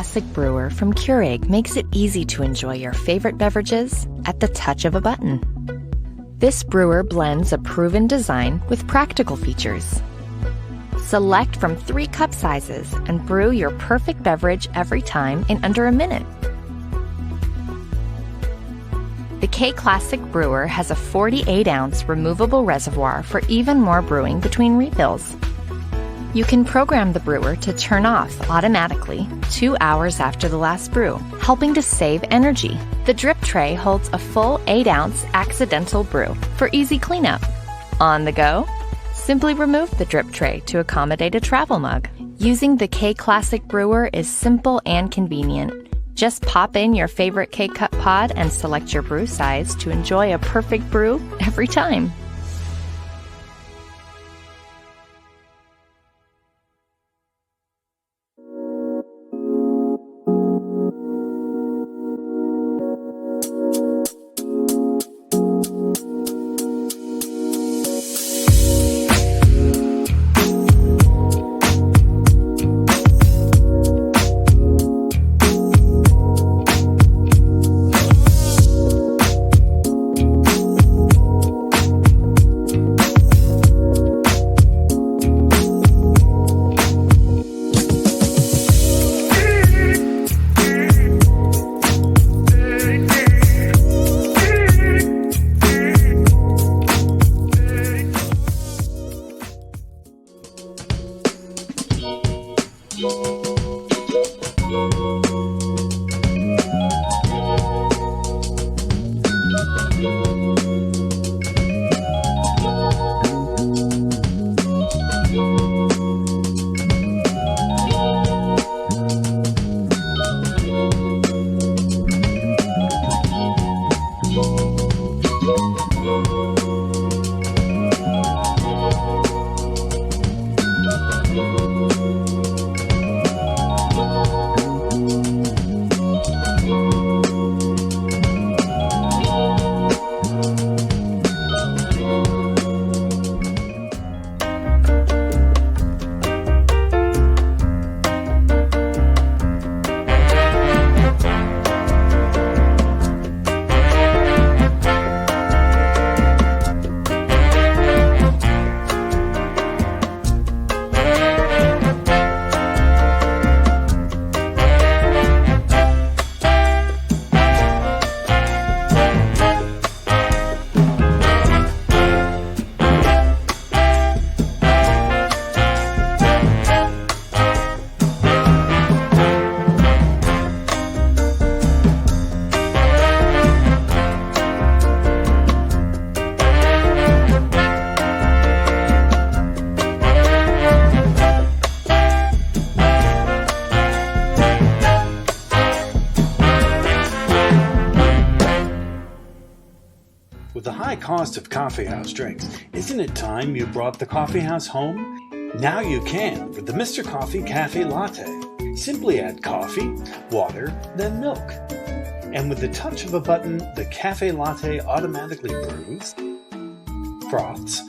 K-Classic brewer from Keurig makes it easy to enjoy your favorite beverages at the touch of a button. This brewer blends a proven design with practical features. Select from 3 cup sizes and brew your perfect beverage every time in under a minute. The K-Classic brewer has a 48-ounce removable reservoir for even more brewing between refills. You can program the brewer to turn off automatically 2 hours after the last brew, helping to save energy. The drip tray holds a full 8-ounce accidental brew for easy cleanup. On the go? Simply remove the drip tray to accommodate a travel mug. Using the K-Classic brewer is simple and convenient. Just pop in your favorite K-Cup pod and select your brew size to enjoy a perfect brew every time. With the high cost of coffeehouse drinks, isn't it time you brought the coffeehouse home? Now you can with the Mr. Coffee Cafe Latte. Simply add coffee, water, then milk. And with the touch of a button, the Cafe Latte automatically brews, froths,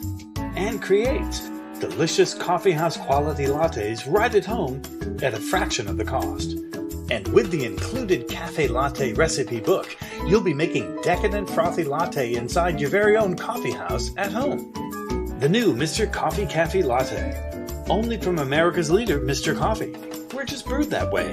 and creates delicious coffeehouse quality lattes right at home at a fraction of the cost. And with the included Cafe Latte recipe book, you'll be making decadent frothy latte inside your very own coffee house at home. The new Mr. Coffee Cafe Latte. Only from America's leader, Mr. Coffee. We're just brewed that way.